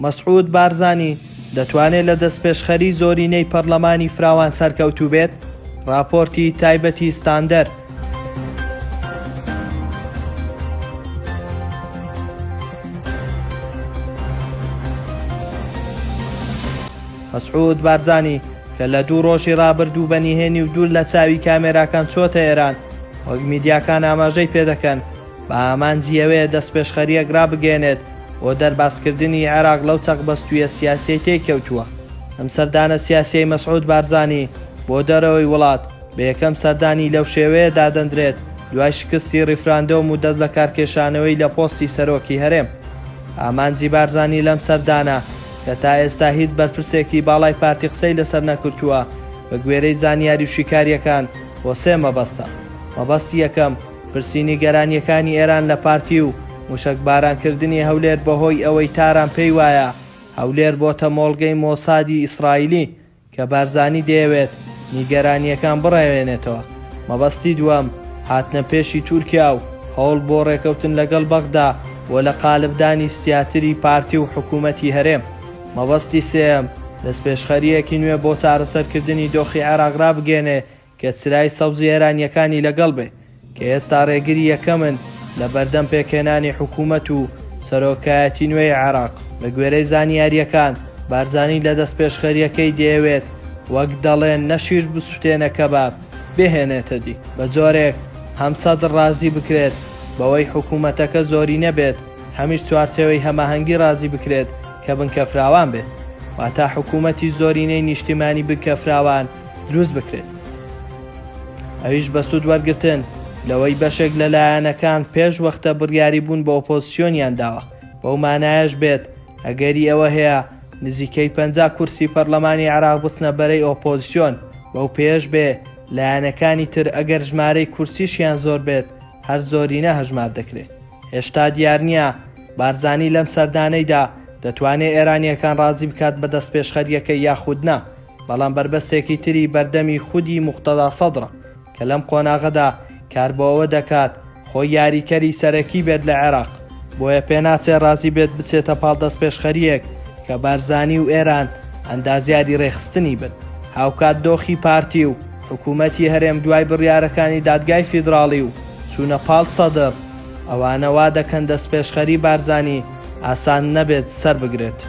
مەسعود بارزانی دەتوانێت لە دەستپێشخەری زۆرینەی پەرلەمانی فراوان سەرکەوتوو بێت؟ راپۆرتی تایبەتی ستاندەر. مەسعود بارزانی کە لە 2 ڕۆژی ڕابردوو بەنیهێنی و دوور لە چاوی کامێراکان چۆتە ئێران، وەک میدیاکان ئاماژەی پێدەکەن بە ئامانجیەوەیە دەستپێشخەریەک ڕابگەێنێت بۆ دەرباسکردنی عێراق لەو چەقبەستوویە سیاسی تێککەوتووە. ئەم سەردانە سیاسی مەسعود بارزانی بۆ دەرەوەی وڵات بە یەکەم سەردانی لەو شێوەیە دادەندرێت دوای شکستی ڕیفراندۆم و دەست لە کارکێشانەوەی لە پۆستی سەرۆکی هەرێم. ئامانجی بارزانی لەم سەردانە کە تا ئێستا هیچ بەرپرسێکی باڵای پارتی قسەی لەسەر نەکردووە بە گوێرەی زانیاری و شیکاریەکان بۆ 3 مەبەستە. مەبەستی یەکەم پرسینی گەرانیەکانی ئێران لە پارتی و موشکبارانکردنی هەولێر بەهۆی ئەوەی تاران پێی وایە هەولێر بۆتە مۆڵگەی مۆسادی ئیسرائیلی کە بارزانی دەیەوێت نیگەرانیەکان بڕێوێنێتەوە. مەبەستی دووەم هاتنە پێشی تورکیا و هەوڵ بۆ ڕێکەوتن لەگەڵ بەغدا و لە قالبدانی سیاتری پارتی و حکوومەتی هەرێم. مەبەستی سێم دەستپێشخەریەکی نوێ بۆ چارەسەرکردنی دۆخی عێراق ڕابگەێنێ کە چرای سەوزی ئێرانیەکانی لەگەڵ بێ کە ئێستا ڕێگری یەکەمن لە بەردەم پێکهێنانی حکوومەت و سەرۆکایەتی نوێی عێراق. بە گوێرەی زانیاریەکان بارزانی لە دەستپێشخەریەکەی دەیەوێت وەک دەڵێن نەشیر بسووتێنە کەباب بهێنێتە دی بە جۆرێک هەم سەدر ڕازی بکرێت بەوەی حکوومەتەکە زۆری نەبێت، هەمیش چوارچێوەی هەماهەنگی ڕازی بکرێت کە بنکە فراوان بێت، واتە حکوومەتی زۆرینەی نیشتیمانی بنکە فراوان دروست بکرێت. ئەویش بە سوود وەرگرتن لەوەی بەشێک لە لایەنەکان پێش وەختە بڕیاری بوون بە ئۆپۆزیسیۆنیان داوە. بەو مانایەش بێت ئەگەری ئەوە هەیە نزیکەی 50 کورسی پەرلەمانی عێراق بچنە بەرەی ئۆپۆزیسیۆن، بەو پێش بێ لایەنەکانی تر ئەگەر ژمارەی کورسیشیان زۆر بێت هەر زۆرینە هەژمار دەکرێت. هێشتا دیار نییە بارزانی لەم سەردانەیدا دەتوانێت ئێرانیەکان ڕازی بکات بە دەستپێشخەریەکەی یاخود نا، بەڵام بربەستێکی تری بەردەمی خودی موقتەدا سەدرە کە لەم قۆناغەدا کار بۆەوە دەکات خۆی یاریکەری سەرەکی بێت لە عێراق. بۆیە پێناچێ ڕازی بێت بچێتە پاڵ دەستپێشخەریەک کە بارزانی و ئێران ئەندازیاری ڕێخستنی بن. هاوکات دۆخی پارتی و حکوومەتی هەرێم دوای بڕیارەکانی دادگای فیدراڵی و چوونە پاڵ سەدر ئەوانە وا دەکەن دەستپێشخەری بارزانی ئاسان نەبێت سەر بگرێت.